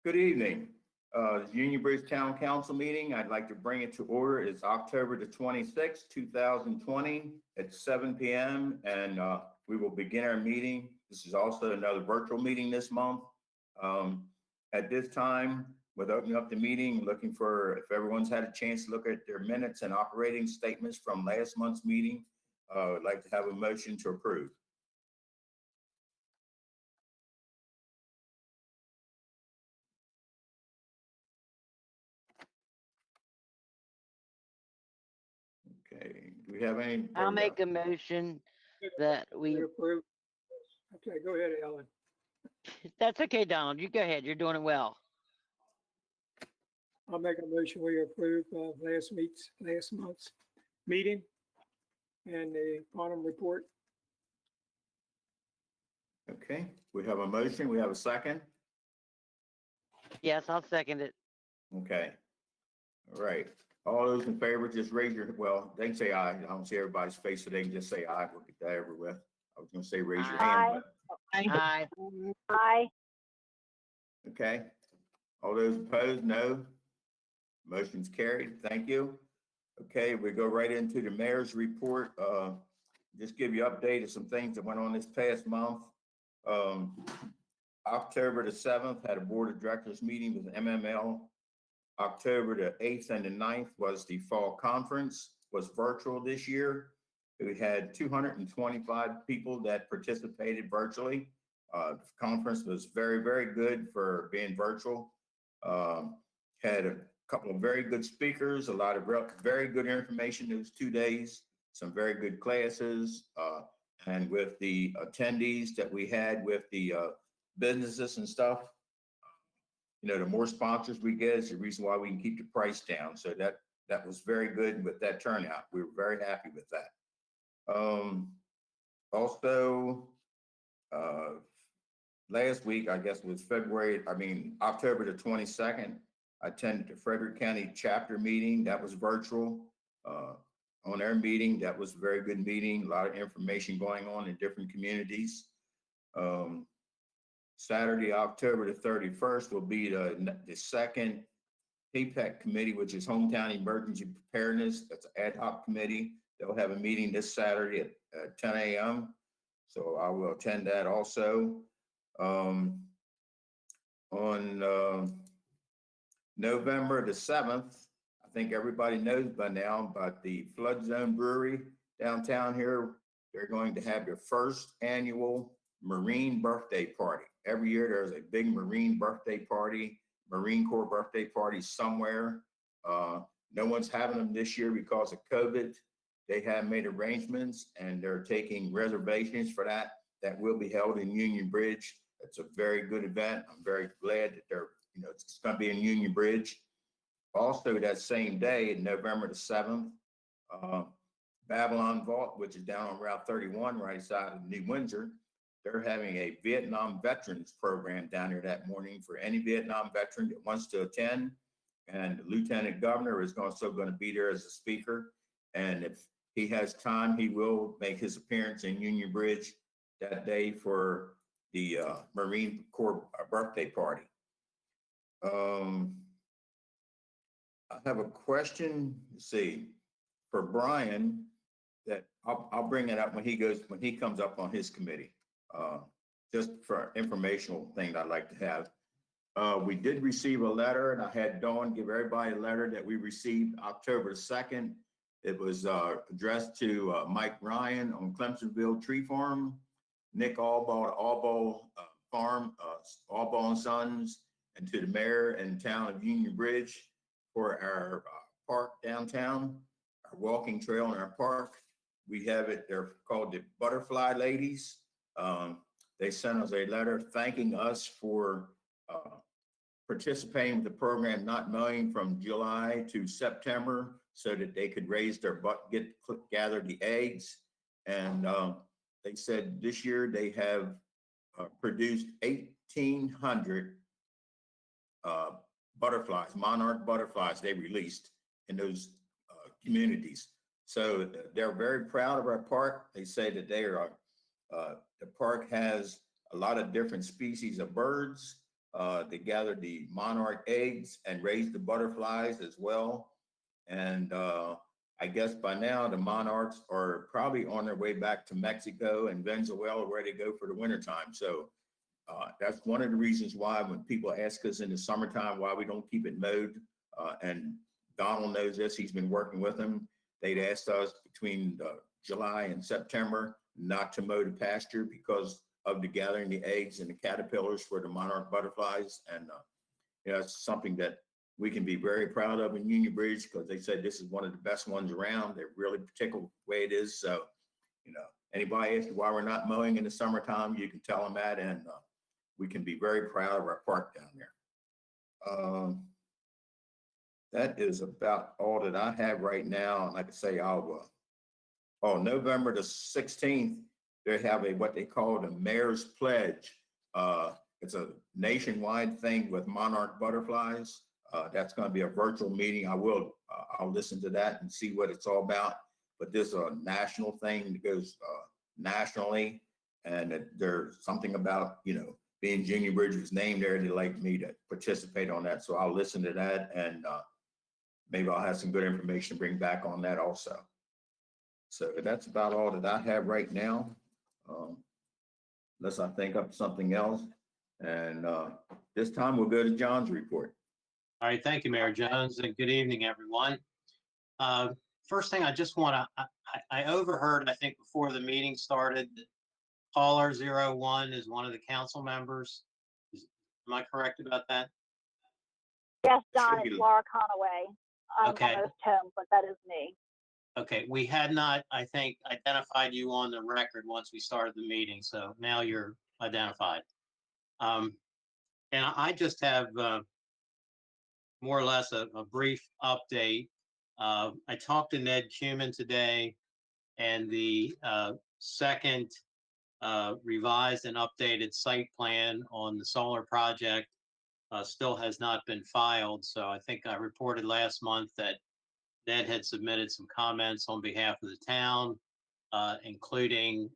Good evening. Union Bridge Town Council meeting, I'd like to bring it to order. It's October the 26th, 2020 at 7 p.m. And we will begin our meeting. This is also another virtual meeting this month. At this time, with opening up the meeting, looking for if everyone's had a chance to look at their minutes and operating statements from last month's meeting, I'd like to have a motion to approve. Okay, do we have any? I'll make a motion that we, approve. Okay, go ahead, Ellen. that's okay, Donald, you go ahead, you're doing it well. I'll make a motion, we approve last month's meeting and the quantum report. Okay, we have a motion. We have a second. Yes, I'll second it. Okay. All right. All those in favor, just raise your, well, they can say aye. I don't see everybody's face, so they can just say aye. We'll get that over with. I was gonna say raise your hand, Aye. Aye. but, okay. All those opposed, no. Motion's carried. Thank you. Okay, we go right into the mayor's report. Just give you update of some things that went on this past month. October the 7th, had a board of directors meeting with MML. October the 8th and the 9th was the fall conference, was virtual this year. We had 225 people that participated virtually. The conference was very, very good for being virtual. Had a couple of very good speakers, a lot of very good information those 2 days, some very good classes. And with the attendees that we had with the businesses and stuff, you know, the more sponsors we get is the reason why we can keep the price down. So that was very good with that turnout. We were very happy with that. Also, last week, I guess it was October the 22nd, I attended the Frederick County chapter meeting. That was virtual. On our meeting, that was a very good meeting. A lot of information going on in different communities. Saturday, October the 31st will be the second HAPEC committee, which is Hometown Emergency Preparedness. That's an ad hoc committee. They'll have a meeting this Saturday at 10 a.m. So I will attend that also. On November the 7th, I think everybody knows by now about the Flood Zone Brewery downtown here. They're going to have their first annual Marine birthday party. Every year there's a big Marine birthday party, Marine Corps birthday party somewhere. No one's having them this year because of COVID. They have made arrangements and they're taking reservations for that. That will be held in Union Bridge. It's a very good event. I'm very glad that it's going to be in Union Bridge. Also, that same day, November the 7th, Babylon Vault, which is down on Route 31, right side of New Windsor, they're having a Vietnam veterans program down there that morning for any Vietnam veteran that wants to attend. And the Lieutenant Governor is also going to be there as a speaker. And if he has time, he will make his appearance in Union Bridge that day for the Marine Corps birthday party. I have a question, let's see, for Brian, that I'll bring it up when he comes up on his committee, just for informational thing I'd like to have. We did receive a letter, and I had Dawn give everybody a letter that we received October 2nd. It was addressed to Mike Ryan on Clemsonville Tree Farm, Nick Allball, Farm, Allball and Sons, and to the mayor and town of Union Bridge for our park downtown, our walking trail in our park. We have it, they're called the Butterfly Ladies. They sent us a letter thanking us for participating with the program, not mowing from July to September, so that they could raise their gather the eggs. And they said this year they have produced 1,800 butterflies, monarch butterflies they released in those communities. So they're very proud of our park. They say that they are, the park has a lot of different species of birds. They gathered the monarch eggs and raised the butterflies as well. And I guess by now the monarchs are probably on their way back to Mexico and Venezuela where they go for the wintertime. So that's one of the reasons why when people ask us in the summertime why we don't keep it mowed, and Donald knows this, he's been working with them. They'd asked us between July and September not to mow the pasture because of the gathering the eggs and the caterpillars for the monarch butterflies. And it's something that we can be very proud of in Union Bridge because they said this is one of the best ones around. They're really particular the way it is. So, anybody asks why we're not mowing in the summertime, you can tell them that, and we can be very proud of our park down there. That is about all that I have right now. And like I say, November the 16th, they have what they call the Mayor's Pledge. It's a nationwide thing with monarch butterflies. That's going to be a virtual meeting. I'll listen to that and see what it's all about. But this is a national thing that goes nationally, and there's something about being Union Bridge was named there. They'd like me to participate on that, so I'll listen to that, and maybe I'll have some good information to bring back on that also. So that's about all that I have right now, unless I think up something else. And this time we'll go to John's report. All right, thank you, Mayor Jones, and good evening, everyone. First thing, I just want to, I overheard, I think before the meeting started, that caller 01 is one of the council members. Am I correct about that? Yes, Don, Should it's be- Laura Conaway. I'm Okay. almost home, but that is me. Okay, we had not, I think, identified you on the record once we started the meeting, so now you're identified. And I just have more or less a brief update. I talked to Ned Cuman today, and the second revised and updated site plan on the solar project still has not been filed. So I think I reported last month that Ned had submitted some comments on behalf of the town, including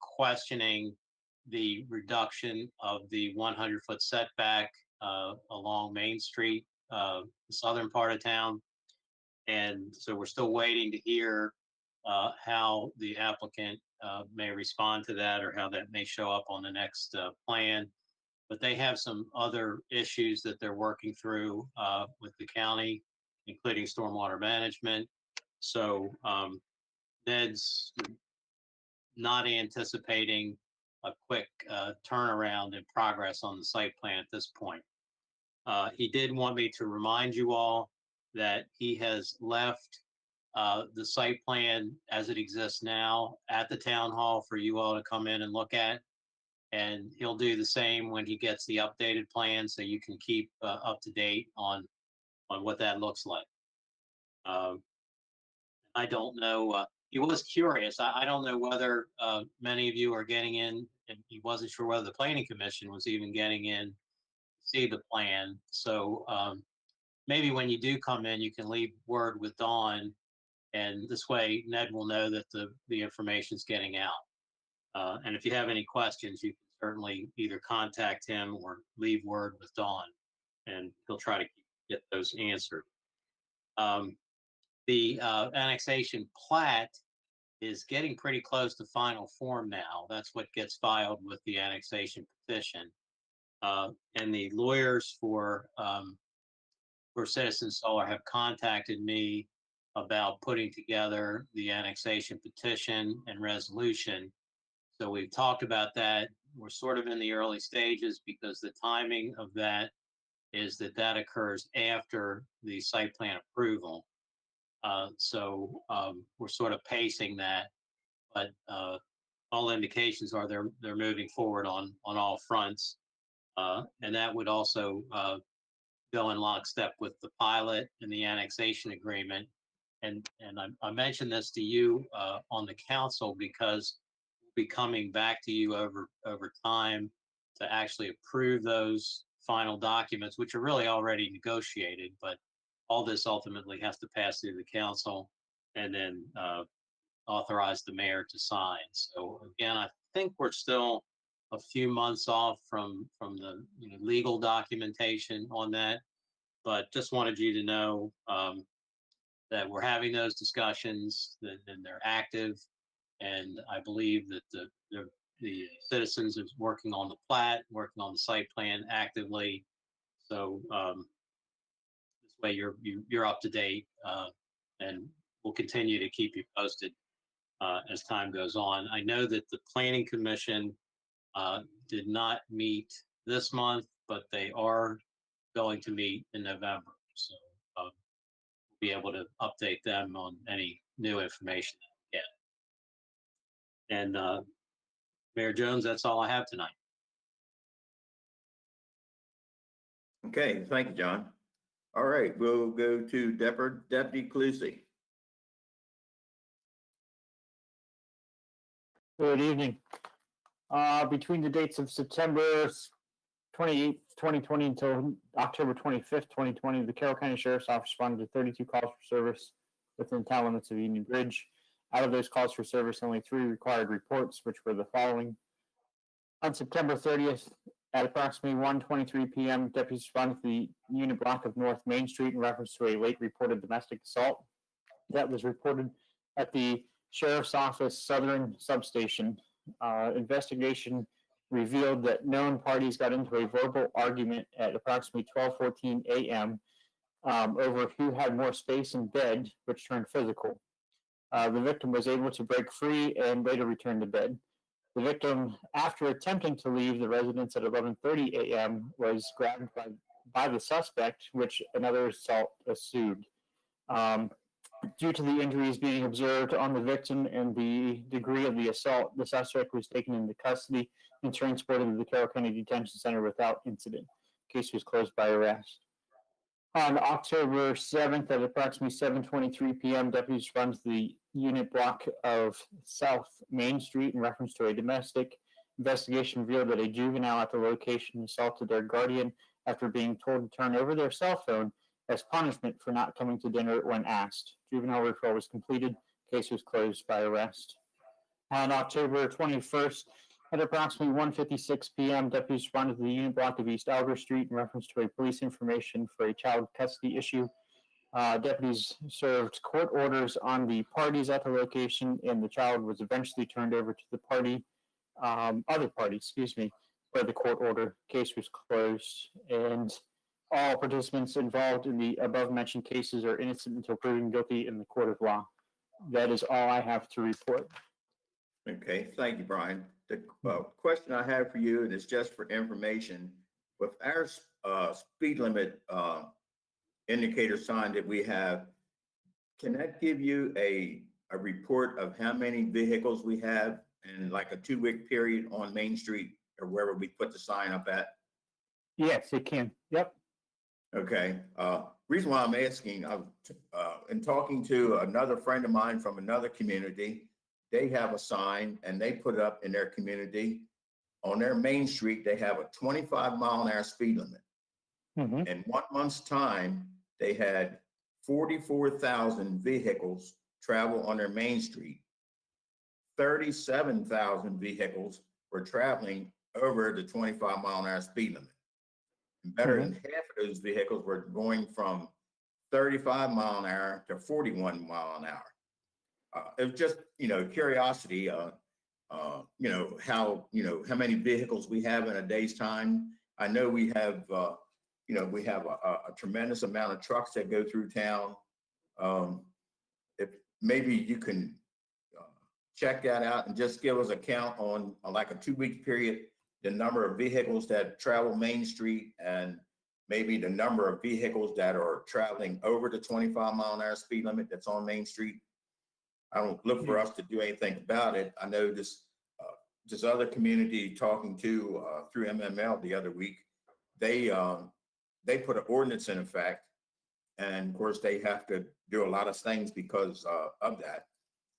questioning the reduction of the 100-foot setback along Main Street, the southern part of town. And so we're still waiting to hear how the applicant may respond to that, or how that may show up on the next plan. But they have some other issues that they're working through with the county, including stormwater management. So Ned's not anticipating a quick turnaround in progress on the site plan at this point. He did want me to remind you all that he has left the site plan as it exists now at the town hall for you all to come in and look at. And he'll do the same when he gets the updated plan, so you can keep up to date on what that looks like. I don't know, he was curious. I don't know whether many of you are getting in, and he wasn't sure whether the planning commission was even getting in to see the plan. So maybe when you do come in, you can leave word with Dawn, and this way Ned will know that the information's getting out. And if you have any questions, you can certainly either contact him or leave word with Dawn, and he'll try to get those answered. The annexation plat is getting pretty close to final form now. That's what gets filed with the annexation petition. And the lawyers for Citizen Solar have contacted me about putting together the annexation petition and resolution. So we've talked about that. We're sort of in the early stages because the timing of that is that occurs after the site plan approval. So we're sort of pacing that, but all indications are they're moving forward on all fronts. And that would also go in lockstep with the pilot and the annexation agreement. And I mentioned this to you on the council because we'll be coming back to you over time to actually approve those final documents, which are really already negotiated, but all this ultimately has to pass through the council and then authorize the mayor to sign. So again, I think we're still a few months off from the legal documentation on that, but just wanted you to know that we're having those discussions, and they're active, and I believe that the citizens is working on the plat, working on the site plan actively. So this way you're up to date, and we'll continue to keep you posted as time goes on. I know that the Planning Commission did not meet this month, but they are going to meet in November. So we'll be able to update them on any new information that we get. And Mayor Jones, that's all I have tonight. Okay, thank you, John. All right, we'll go to Deputy Clusie. Good evening. Between the dates of September 28th, 2020 until October 25th, 2020, the Carroll County Sheriff's Office responded to 32 calls for service within town limits of Union Bridge. Out of those calls for service, only 3 required reports, which were the following. On September 30th, at approximately 1:23 p.m., deputies responded to the unit block of North Main Street in reference to a late reported domestic assault that was reported at the Sheriff's Office Southern Substation. Investigation revealed that known parties got into a verbal argument at approximately 12:14 a.m. Over who had more space in bed, which turned physical. The victim was able to break free and later return to bed. The victim, after attempting to leave the residence at 11:30 a.m., was grabbed by the suspect, which another assault ensued. Due to the injuries being observed on the victim and the degree of the assault, the suspect was taken into custody and transported to the Carroll County Detention Center without incident. Case was closed by arrest. On October 7th at approximately 7:23 p.m., deputies responded to the unit block of South Main Street in reference to a domestic. Investigation revealed that a juvenile at the location assaulted their guardian after being told to turn over their cell phone as punishment for not coming to dinner when asked. Juvenile referral was completed. Case was closed by arrest. On October 21st, at approximately 1:56 p.m., deputies responded to the unit block of East Alger Street in reference to a police information for a child custody issue. Deputies served court orders on the parties at the location, and the child was eventually turned over to the other party, for the court order. Case was closed, and all participants involved in the above-mentioned cases are innocent until proven guilty in the court of law. That is all I have to report. Okay, thank you, Brian. The question I have for you, and it's just for information, with our speed limit indicator sign that we have, can that give you a report of how many vehicles we have in like a 2-week period on Main Street or wherever we put the sign up at? Yes, it can. Yep. Okay. Reason why I'm asking, in talking to another friend of mine from another community, they have a sign and they put it up in their community. On their Main Street, they have a 25-mile-an-hour speed limit. Mm-hmm. In 1 month's time, they had 44,000 vehicles travel on their Main Street. 37,000 vehicles were traveling over the 25-mile-an-hour speed limit. And better than half of those vehicles were going from 35 mile an hour to 41 mile an hour. It was just, curiosity, how many vehicles we have in a day's time. I know we have, we have a tremendous amount of trucks that go through town. If maybe you can check that out and just give us a count on like a 2-week period, the number of vehicles that travel Main Street and maybe the number of vehicles that are traveling over the 25-mile-an-hour speed limit that's on Main Street. I don't look for us to do anything about it. I know this other community talking to through MML the other week, they put an ordinance in effect, and of course they have to do a lot of things because of that.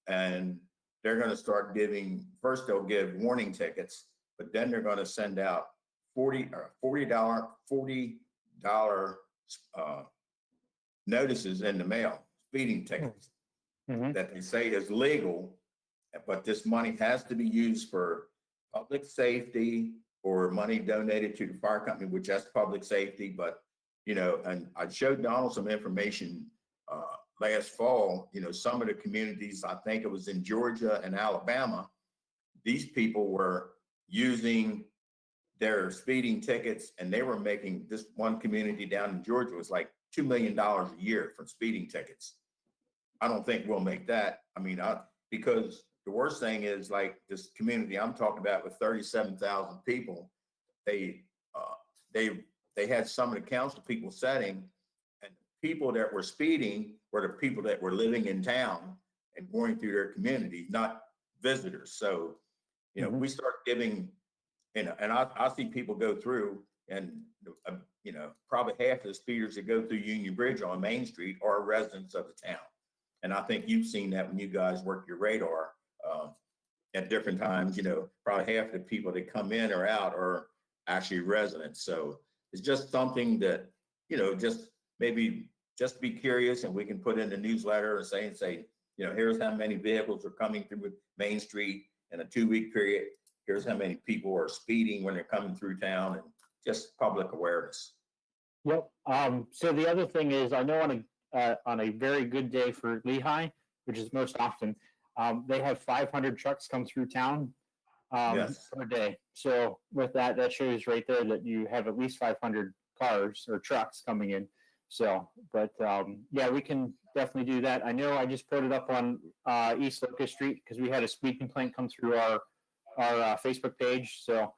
And they're going to start first they'll give warning tickets, but then they're going to send out $40 notices in the mail, speeding tickets that they say is legal, but this money has to be used for public safety or money donated to the fire company, which that's public safety, but, you know, and I showed Donald some information last fall, you know, some of the communities, I think it was in Georgia and Alabama, these people were using their speeding tickets and they were making, this one community down in Georgia was like $2 million a year from speeding tickets. I don't think we'll make that. I mean, because the worst thing is like this community I'm talking about with 37,000 people, they had some of the council people setting, and people that were speeding were the people that were living in town and going through their community, not visitors. So, you know, we start giving, you know, and I see people go through and, you know, probably half of the speeders that go through Union Bridge on Main Street are residents of the town. And I think you've seen that when you guys work your radar at different times, you know, probably half the people that come in or out are actually residents. So it's just something that, you know, just maybe just be curious and we can put in the newsletter and say, you know, here's how many vehicles are coming through Main Street in a 2-week period. Here's how many people are speeding when they're coming through town, and just public awareness. Yep. So the other thing is, I know on a very good day for Lehigh, which is most often, they have 500 trucks come through town Yes. per day. So with that, that shows right there that you have at least 500 cars or trucks coming in. So, but yeah, we can definitely do that. I know I just put it up on East Locust Street because we had a speed complaint come through our Facebook page. So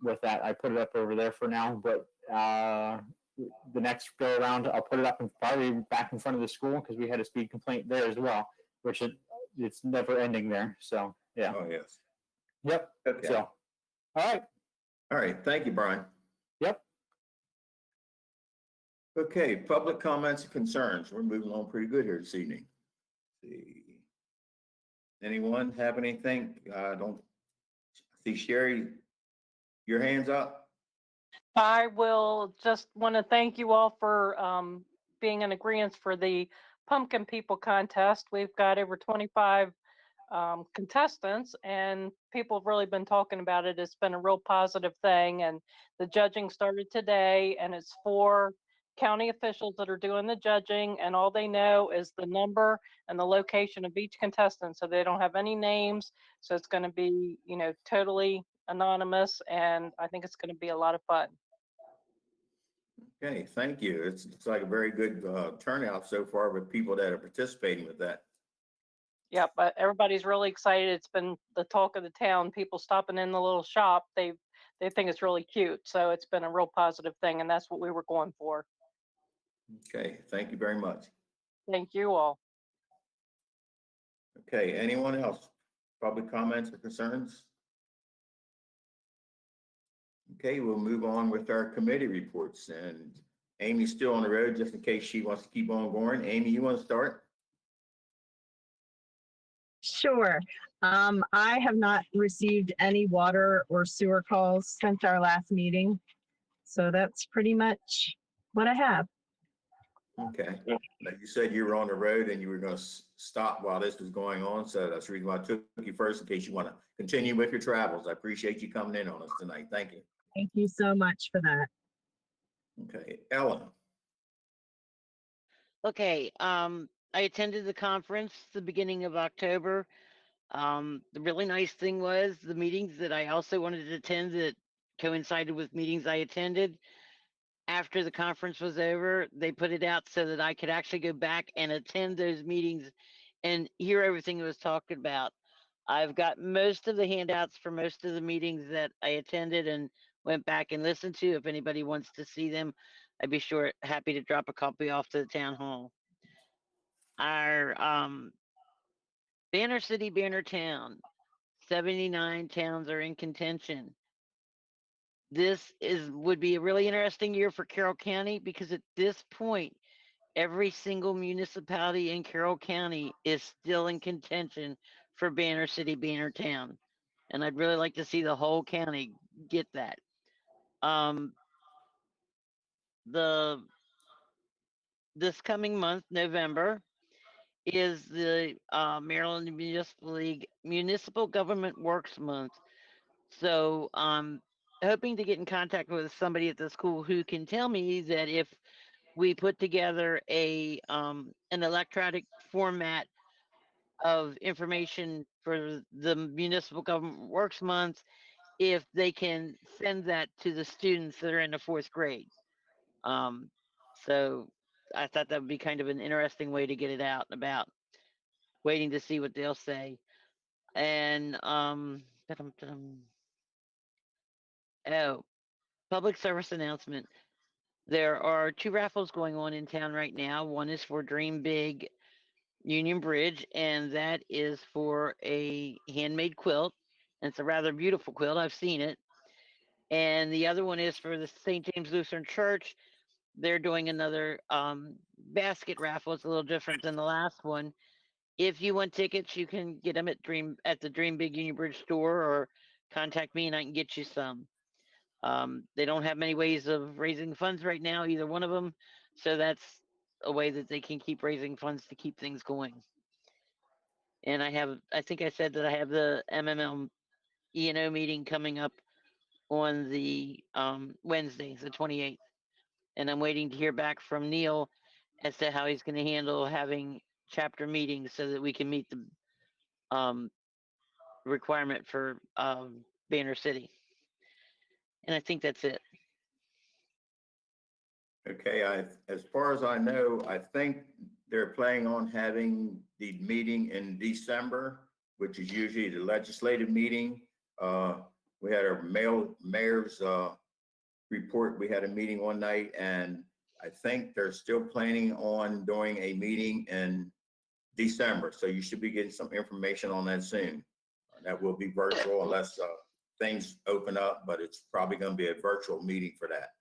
with that, I put it up over there for now. But the next go around, I'll put it up and probably back in front of the school because we had a speed complaint there as well, which it's never ending there. So yeah. Oh, yes. Yep. Okay. So, all right. All right. Thank you, Brian. Yep. Okay. Public comments and concerns. We're moving along pretty good here this evening. Let's see. Anyone have anything? I don't see Sherry, your hands up. I will just want to thank you all for being in agreement for the Pumpkin People contest. We've got over 25 contestants, and people have really been talking about it. It's been a real positive thing, and the judging started today, and it's 4 county officials that are doing the judging, and all they know is the number and the location of each contestant, so they don't have any names. So it's going to be, you know, totally anonymous, and I think it's going to be a lot of fun. Okay, thank you. It's like a very good turnout so far with people that are participating with that. Yeah, but everybody's really excited. It's been the talk of the town. People stopping in the little shop, they think it's really cute. So it's been a real positive thing, and that's what we were going for. Okay, thank you very much. Thank you all. Okay, anyone else? Public comments or concerns? Okay, we'll move on with our committee reports, and Amy's still on the road just in case she wants to keep on going. Amy, you want to start? Sure. I have not received any water or sewer calls since our last meeting. So that's pretty much what I have. Okay. Now, you said you were on the road and you were going to stop while this was going on. So that's the reason why I took you first in case you want to continue with your travels. I appreciate you coming in on us tonight. Thank you. Thank you so much for that. Okay, Ellen. Okay, I attended the conference the beginning of October. The really nice thing was the meetings that I also wanted to attend that coincided with meetings I attended. After the conference was over, they put it out so that I could actually go back and attend those meetings and hear everything that was talked about. I've got most of the handouts for most of the meetings that I attended and went back and listened to. If anybody wants to see them, I'd be happy to drop a copy off to the town hall. Our Banner City, Banner Town, 79 towns are in contention. This would be a really interesting year for Carroll County because at this point, every single municipality in Carroll County is still in contention for Banner City, Banner Town. And I'd really like to see the whole county get that. This coming month, November, is the Maryland Municipal League Municipal Government Works Month, So hoping to get in contact with somebody at the school who can tell me that if we put together an electronic format of information for the Municipal Government Works Month, if they can send that to the students that are in the 4th grade. So I thought that would be kind of an interesting way to get it out and about, waiting to see what they'll say. And oh, public service announcement. There are 2 raffles going on in town right now. One is for Dream Big Union Bridge, and that is for a handmade quilt. And it's a rather beautiful quilt. I've seen it. And the other one is for the St. James Lutheran Church. They're doing another basket raffle. It's a little different than the last one. If you want tickets, you can get them at the Dream Big Union Bridge store, or contact me and I can get you some. They don't have many ways of raising funds right now, either one of them. So that's a way that they can keep raising funds to keep things going. And I think I said that I have the MML E&O meeting coming up on the Wednesday, the 28th. And I'm waiting to hear back from Neil as to how he's going to handle having chapter meetings so that we can meet the requirement for Banner City. And I think that's it. Okay, as far as I know, I think they're planning on having the meeting in December, which is usually the legislative meeting. We had our mayor's report. We had a meeting one night, and I think they're still planning on doing a meeting in December. So you should be getting some information on that soon. That will be virtual unless things open up, but it's probably going to be a virtual meeting for that.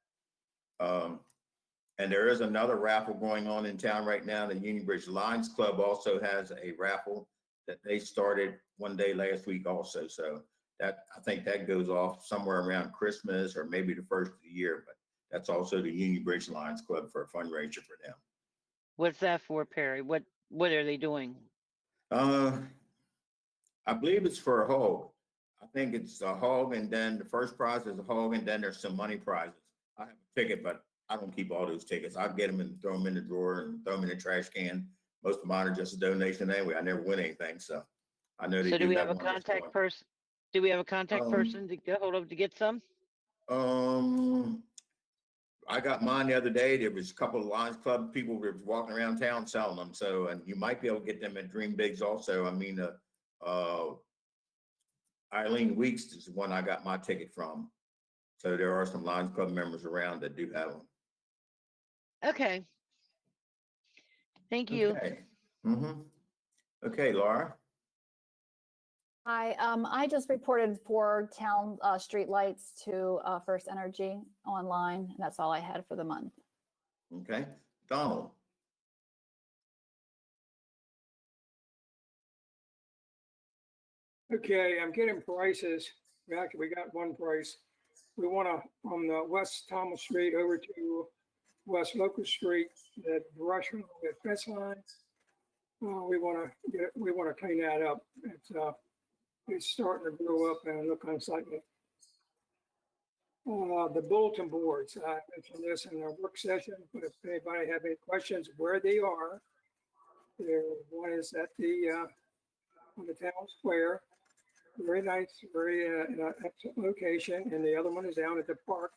And there is another raffle going on in town right now. The Union Bridge Lions Club also has a raffle that they started one day last week also. So that, I think that goes off somewhere around Christmas or maybe the first of the year, but that's also the Union Bridge Lions Club for a fundraiser for them. What's that for, Perry? What are they doing? I believe it's for a hog. I think it's a hog, and then the first prize is a hog, and then there's some money prizes. I have a ticket, but I don't keep all those tickets. I get them and throw them in the drawer and throw them in the trash can. Most of mine are just a donation anyway. I never win anything, so I know they So do we do have a one that's contact going. person? Do we have a contact Um, person to get hold of to get some? I got mine the other day. There was a couple of Lions Club people were walking around town selling them. So, and you might be able to get them at Dream Bigs also. I mean, Eileen Weeks is the one I got my ticket from. So there are some Lions Club members around that do have them. Okay. Thank you. Okay. Okay, Laura. Hi, I just reported 4 town street lights to First Energy online, and that's all I had for the month. Okay, Donald. Okay, I'm getting prices. We got one price. We want to, from the West Thomas Street over to West Locust Street, that brush on the fence line. We want to clean that up. It's starting to grow up and look unsightly. The bulletin boards, I mentioned this in our work session, but if anybody have any questions where they are, one is at the on the town square, very nice, very in an excellent location, and the other one is down at the park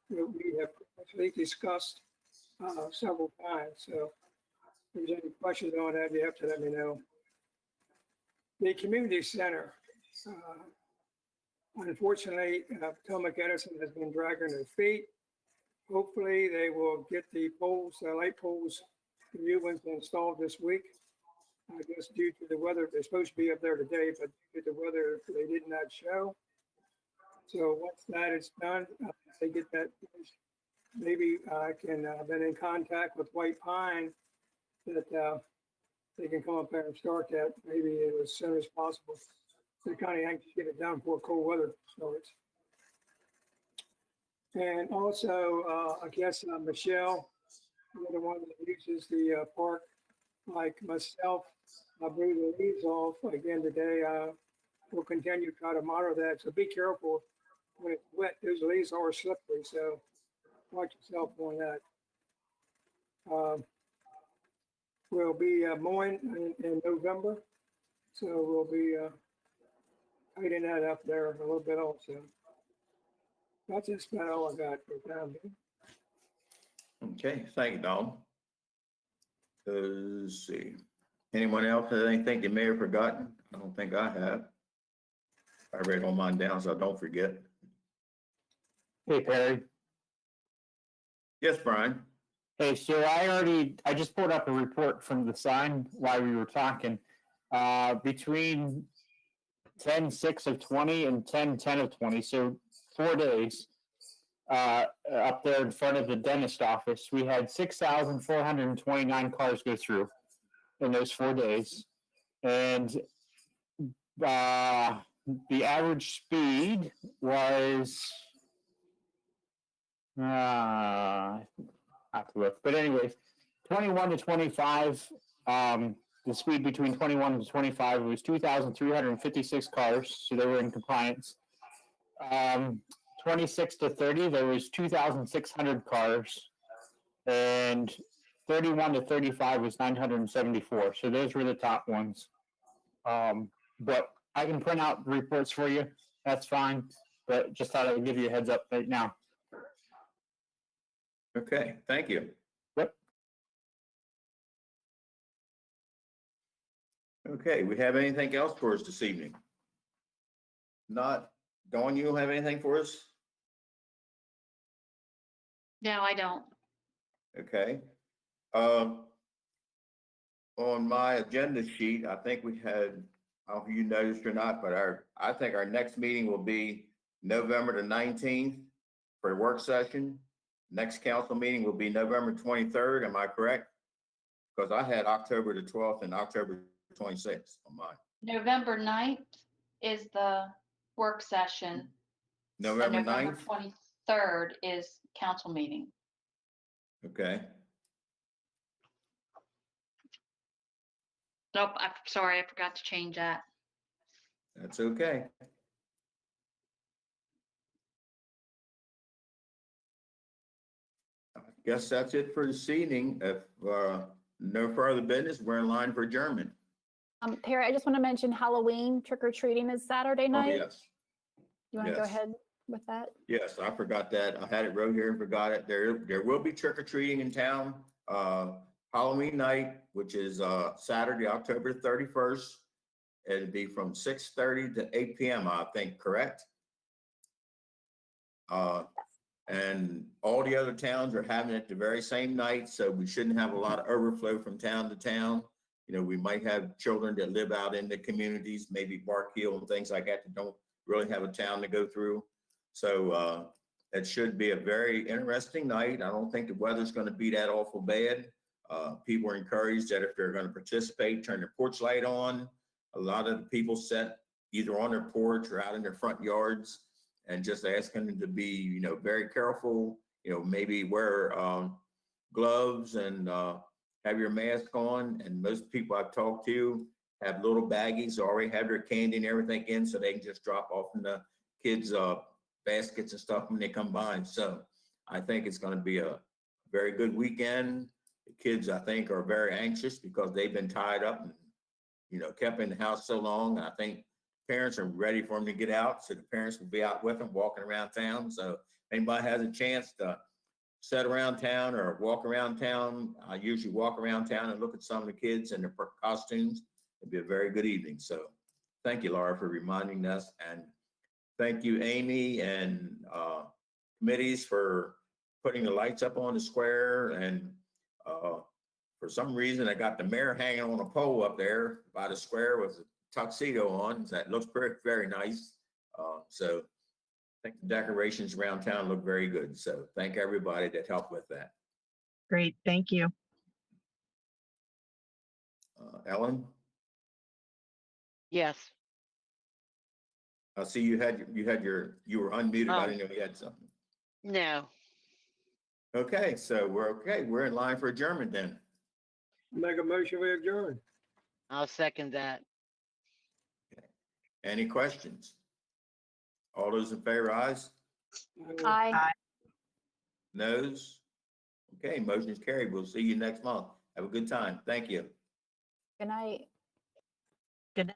that we have actually discussed several times. So if there's any questions on that, you have to let me know. The community center. Unfortunately, Potomac Edison has been dragging their feet. Hopefully, they will get the poles, the light poles, the new ones installed this week. I guess due to the weather, they're supposed to be up there today, but due to the weather, they did not show. So once that is done, they get that finished. Maybe I can been in contact with White Pine that they can come up there and start that maybe as soon as possible. They're kind of anxious to get it done before cold weather starts. And also, I guess Michelle, the one that uses the park, like myself, I blew the leaves off again today. We'll continue to try to monitor that. So be careful when it's wet, those leaves are slippery, so watch yourself on that. We'll be mowing in November, so we'll be tidying that up there a little bit also. That's just about all I got for time being. Okay, thank you, Don. Let's see. Anyone else has anything you may have forgotten? I don't think I have. I read all mine down, so I don't forget. Hey, Perry. Yes, Brian? Hey, so I just pulled up a report from the sign while we were talking. Between 10/6 of 20 and 10/10 of 20, so 4 days, up there in front of the dentist office, we had 6,429 cars go through in those 4 days. And the average speed was, I have to look, but anyways, 21 to 25, the speed between 21 and 25 was 2,356 cars, so they were in compliance. 26 to 30, there was 2,600 cars, and 31 to 35 was 974. So those were the top ones. But I can print out the reports for you. That's fine. But just thought I would give you a heads up right now. Okay, thank you. Yep. Okay, we have anything else for us this evening? Not, Dawn, you don't have anything for us? No, I don't. Okay. On my agenda sheet, I think we had, I don't know if you noticed or not, but I think our next meeting will be November the 19th for a work session. Next council meeting will be November 23rd. Am I correct? Because I had October the 12th and October 26th on mine. November 9th is the work session. November And November 9th? 23rd is council meeting. Okay. Nope, I'm sorry, I forgot to change that. That's okay. I guess that's it for this evening. If no further business, we're in line for adjournment. Perry, I just want to mention Halloween trick or treating is Saturday Oh, night. yes. You want to go yes. ahead with that? Yes, I forgot that. I had it wrote here and forgot it. There will be trick or treating in town. Halloween night, which is Saturday, October 31st. It'll be from 6:30 to 8 p.m., I think, correct? And all the other towns are having it the very same night, so we shouldn't have a lot of overflow from town to town. You know, we might have children that live out in the communities, maybe Bark Hill and things like that don't really have a town to go through. So it should be a very interesting night. I don't think the weather's going to be that awful bad. People are encouraged that if they're going to participate, turn their porch light on. A lot of the people sit either on their porch or out in their front yards, and just asking them to be, you know, very careful, you know, maybe wear gloves and have your mask on. And most people I've talked to have little baggies, already have their candy and everything in, so they can just drop off in the kids' baskets and stuff when they come by. So I think it's going to be a very good weekend. The kids, I think, are very anxious because they've been tied up and, you know, kept in the house so long. I think parents are ready for them to get out, so the parents will be out with them, walking around town. So if anybody has a chance to sit around town or walk around town, I usually walk around town and look at some of the kids and their costumes. It'd be a very good evening. So thank you, Laura, for reminding us. And thank you, Amy, and committees for putting the lights up on the square. And for some reason, I got the mayor hanging on a pole up there by the square with a tuxedo on. That looks very, very nice. So I think the decorations around town look very good. So thank everybody that helped with that. Great, thank you. Ellen, Yes. I see you were unmuted. I didn't know you had something. No. Okay, so we're okay. We're in line for adjournment then. Make a motion, we adjourn. I'll second that. Any questions? All those in favor, ayes? Aye. Noes? Okay, motion is carried. We'll see you next month. Have a good time. Thank you. Good night. Good